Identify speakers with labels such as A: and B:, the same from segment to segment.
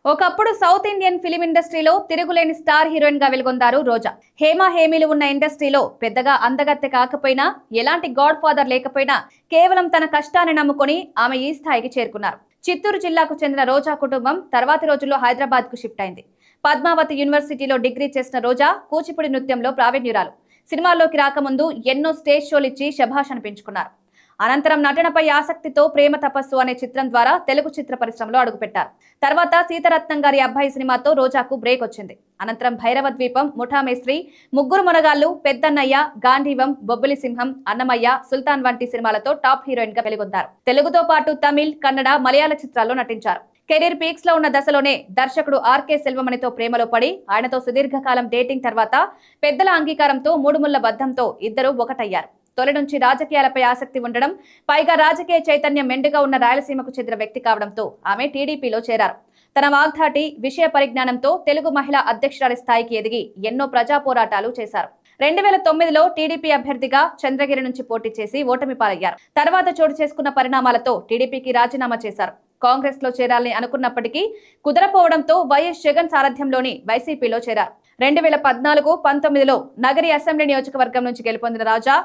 A: ఒకప్పుడు south Indian film ఇండస్ట్రీలో తిరుగులేని స్టార్ హీరోయిన్ గా వెలుగొందారు రోజా. హేమ హేమీలు ఉన్న ఇండస్ట్రీలో పెద్దగా అందగత్తె కాకపోయినా, ఎలాంటి గాడ్ ఫాదర్ లేకపోయినా కేవలం తన కష్టాన్ని నమ్ముకొని ఆమె ఈ స్థాయికి చేరుకున్నారు. చిత్తూరు జిల్లాకు చెందిన రోజా కుటుంబం తర్వాతి రోజుల్లో హైదరాబాద్ కు షిఫ్ట్ అయింది. పద్మావతి యూనివర్సిటీలో డిగ్రీ చేసిన రోజా కూచిపూడి నృత్యంలో ప్రావీణ్యురాలు. సినిమాల్లోకి రాకముందు ఎన్నో స్టేజ్ షోలు ఇచ్చి శభాష్ అనిపించుకున్నారు. అనంతరం నటనపై ఆసక్తితో ప్రేమ తపస్సు అనే చిత్రం ద్వారా తెలుగు చిత్ర పరిశ్రమలో అడుగుపెట్టారు. తర్వాత సీతారత్నం గారి అబ్బాయి సినిమాతో రోజాకు బ్రేక్ వచ్చింది. అనంతరం భైరవ ద్వీపం, ముఠామేస్త్రి, ముగ్గురు మునగాళ్లు, పెద్దన్నయ్య, గాంధీవం, బొబ్బిలి సింహం, అన్నమయ్య, సుల్తాన్ వంటి సినిమాలతో టాప్ హీరోయిన్ గా వెలుగొందారు. తెలుగుతో పాటు తమిళ్, కన్నడ, మలయాళ చిత్రాల్లో నటించారు. కెరీర్ పీక్స్ లో ఉన్న దశలోనే దర్శకుడు ఆర్కే సెల్వమణితో ప్రేమలో పడి ఆయనతో సుదీర్ఘకాలం డేటింగ్ తర్వాత పెద్దల అంగీకారంతో మూడుముళ్ల బద్ధంతో ఇద్దరు ఒకటయ్యారు. తొలి నుంచి రాజకీయాలపై ఆసక్తి ఉండడం, పైగా రాజకీయ చైతన్యం మెండుగా ఉన్న రాయలసీమకు చెందిన వ్యక్తి కావడంతో ఆమె టీడీపీలో చేరారు. తన వాగ్ధాటి, విషయ పరిజ్ఞానంతో తెలుగు మహిళా అధ్యక్షురాలి స్థాయికి ఎదిగి ఎన్నో ప్రజా పోరాటాలు చేశారు. 2009లో టీడీపీ అభ్యర్థిగా చంద్రగిరి నుంచి పోటీ చేసి ఓటమి పాలయ్యారు. తర్వాత చోటు చేసుకున్న పరిణామాలతో టీడీపీకి రాజీనామా చేశారు. కాంగ్రెస్ లో చేరాలని అనుకున్నప్పటికీ కుదరపోవడంతో వైఎస్ జగన్ సారథ్యంలోని వైసీపీలో చేరారు. 2014-19లో నగరి అసెంబ్లీ నియోజకవర్గం నుంచి గెలుపొందిన రాజా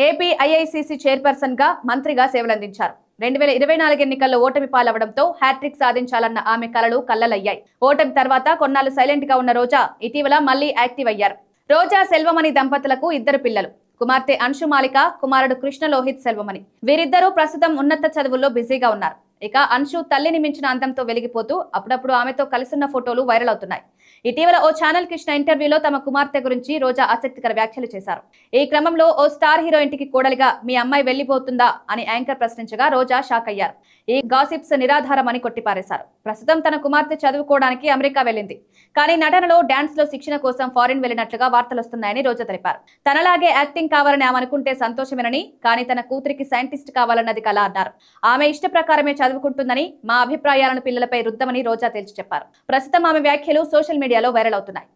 A: ఏపీ ఐఐసీసీ చైర్పర్సన్ గా మంత్రిగా సేవలందించారు. 2024 ఎన్నికల్లో ఓటమి పాలవడంతో హ్యాట్రిక్ సాధించాలన్న ఆమె కలలు కల్లలయ్యాయి. ఓటమి తర్వాత కొన్నాళ్లు సైలెంట్ గా ఉన్న రోజా ఇటీవల మళ్లీ యాక్టివ్ అయ్యారు. రోజా సెల్వమణి దంపతులకు ఇద్దరు పిల్లలు. కుమార్తె అంశు మాలిక, కుమారుడు కృష్ణ లోహిత్ సెల్వమణి. వీరిద్దరూ ప్రస్తుతం ఉన్నత చదువుల్లో బిజీగా ఉన్నారు. ఇక అంశు తల్లిని మించిన అందంతో వెలిగిపోతూ అప్పుడప్పుడు ఆమెతో కలిసున్న ఫోటోలు వైరల్ అవుతున్నాయి. ఇటీవల ఓ ఛానల్ కి ఇచ్చిన ఇంటర్వ్యూలో తమ కుమార్తె గురించి రోజా ఆసక్తికర వ్యాఖ్యలు చేశారు. ఈ క్రమంలో ఓ స్టార్ హీరో ఇంటికి కోడలిగా మీ అమ్మాయి వెళ్లిపోతుందా అని యాంకర్ ప్రశ్నించగా రోజా షాక్ అయ్యారు. ఈ గాసిప్స్ నిరాధారమని కొట్టిపారేశారు. ప్రస్తుతం తన కుమార్తె చదువుకోవడానికి అమెరికా వెళ్లింది. కానీ నటనలో, డాన్స్ లో శిక్షణ కోసం ఫారిన్ వెళ్లినట్లుగా వార్తలొస్తున్నాయని రోజా తెలిపారు. తనలాగే యాక్టింగ్ కావాలని ఆమె అనుకుంటే సంతోషమేనని, కానీ తన కూతురికి సైంటిస్ట్ కావాలన్నది కల అన్నారు. ఆమె ఇష్ట ప్రకారమే చదువుకుంటుందని, మా అభిప్రాయాలను పిల్లలపై రుద్దమని రోజా తేల్చి చెప్పారు. ప్రస్తుతం ఆమె వ్యాఖ్యలు సోషల్ మీడియాలో వైరల్ అవుతున్నాయి.